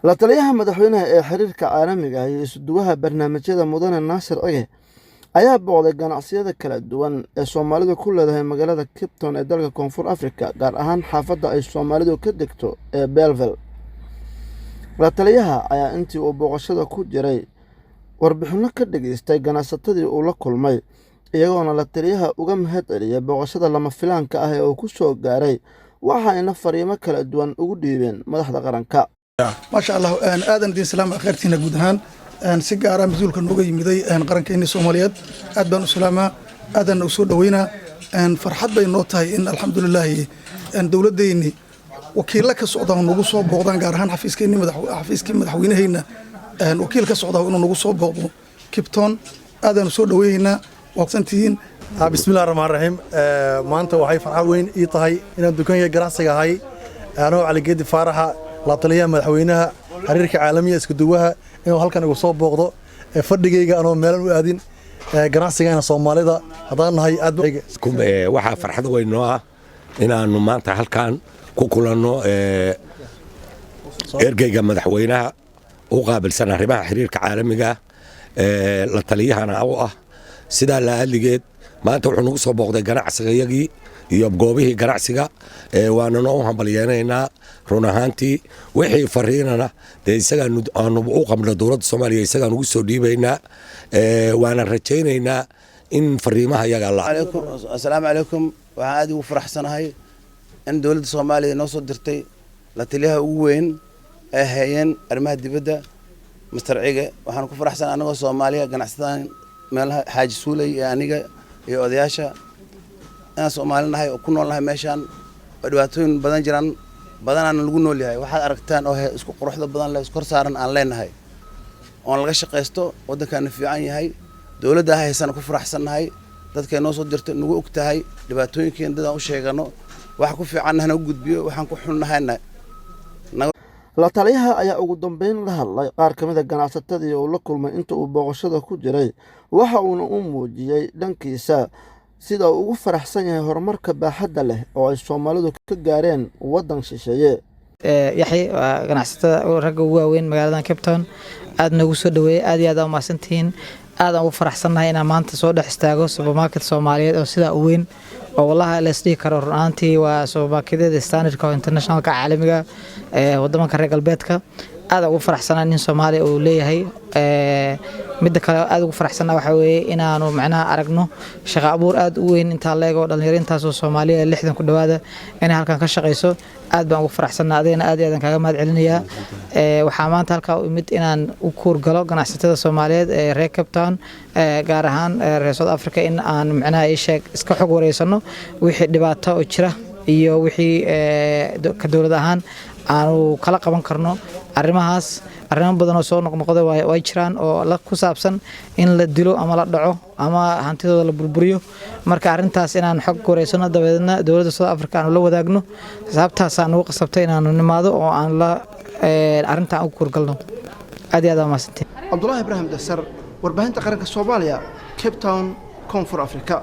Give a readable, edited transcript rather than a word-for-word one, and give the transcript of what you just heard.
la taliyaha madaxweynaha ee xiriirka caalamiga ah iyo isuduwaha barnaamijyada mudane Naasir Age ayaa booqday ganacsiyada kala duwan ee Soomaalidu ku leedahay magaalada Cape Town ee dalka Koonfur Afrika gaar ahaan xaafadda ay Soomaalidu ka degto ee Bellville. La taliyaha ayaa intii uu booqashada ku jiray warbixino ka dhageystay ganacsatadii uu la kulmay iyagoona la taliyaha uga mahadceliyay booqashada lama filaanka ah ee uu ku soo gaaray waxaana fariimo kala duwan ugu dhiibeen madaxda qaranka. ما شاء الله آذن دين سلام خيرتنا جودهان سجارة مزول كنوجي مدي قرن كإني سوماليات أدبن سلامة آذن وسود وينا فرحت بين نوتاي إن الحمد لله أن دولة ديني وكيل لك الصعدة ونقص بعضان جارهان حفيز كإني مدحوين هنا وكيل كالصعدة ونقص بعضو كيبتون آذن وسود وينا وقتين بسم الله الرحمن الرحيم ما أنت وحي فرحان وين إيطاي إن الدكان يجراسي هاي أنا على جد فرحة la taliyaha madaxweynaha xiriirka caalamiga isku duwaha inuu halkan ugu soo booqdo fadhigayga anoo meel u aadin ganacsiga Soomaalida hadaan nahay aad waxa farxad weyn noo ah inaanu maanta halkan ku kulanno ergeyga madaxweynaha oo qaabilsan arrimaha xiriirka caalamiga la taliyahana oo ah sida la hadligeed maanta wuxuu nagu soo booqday ganacsigayagii iyo goobihii ganacsiga waana noo hambalyeeynaa run ahaantii wixii fariinana isaga aanu u qabno dowladda Soomaaliya isaga ugu soo dhiibaynaa waana rajaynaynaa in fariimaha yaga Allah assalaamu alaykum waxaan aad ugu faraxsanahay in dowladda Soomaaliya noo soo dirtay la taliyaha ugu weyn ee hay'an arrimaha dibadda Mr. Age waxaan ku faraxsanahay anagoo Soomaaliya ganacsatada meelaha Xaaji Suulay ee aniga iyo odayaasha أنا سومالنا هاي وكنا والله ماشان ودواتون بدن جيران بدن أنا لقول نولي هاي واحد أركتان أو هي اسكو قروح ذا بدن لا اسكو صارن أونلاين هاي أنا لقى شقيستو وده كان في عيني هاي دولة ده هاي سنة كفر أحسن هاي ده كان نوصل درت نقول وقت هاي دواتون كين ده أو شيء كانوا واحد كفي عنها نوجد بيو واحد كحولنا هاي la taliyaha ayaa ugu dambeyn la hadlay qaar ka mid ah ganacsatadii oo la kulmay inta uu booqashada ku jiray waxa uu u muujiyay dhankiisa sida uu ugu faraxsan yahay horumarka baaxadda leh oo ay Soomaalidu ka gaareen wadan shisheeye yaxay ganacsatada ragga ugu weyn magaalada Cape Town aad nagu soo dhaweeyay aad iyo aad u maasantiin aad ugu faraxsanahay inaan maanta soo dhex istaago supermarket Soomaaliyeed oo sida weyn oo wallahi la isdii karo runtii waa supermarketyada standardka internationalka caalamiga wadamada reer galbeedka aad ugu faraxsanahay in Soomaaliya uu leeyahay mid kale aad ugu faraxsanahay waxa weeye inaanu macnaha aragno shaqo abuur aad u weyn inta leego dhalinyaro intaas oo Soomaaliya 60 ku dhawaada inay halkan ka shaqeyso aad baan ugu faraxsanahay adeena aad iyo aad kaaga mahad celinayaa waxa maanta halka u mid inaan u kuur galo ganacsatada Soomaaliyeed ee reer Cape Town gaar ahaan reer South Africa in aan macnaha ay sheeg iska xog wareysano wixii dhibaato oo jira iyo wixii ka dawlad ahaan aanu kala qaban karno arrimahaas arrimo badan oo soo noqnoqday way jiraan oo la ku saabsan in la dilo ama la dhaco ama hantidooda la burburiyo marka arintaas inaan xog wareysano dabadeedna dawladda South Africa aanu la wadaagno sababtaas aan ugu qasabtay inaanu nimaado oo aan la arinta u kurgalno aad iyo aad ma santiin Abdullahi Ibrahim Dasar warbaahinta qaranka Soomaaliya Cape Town Koonfur Afrika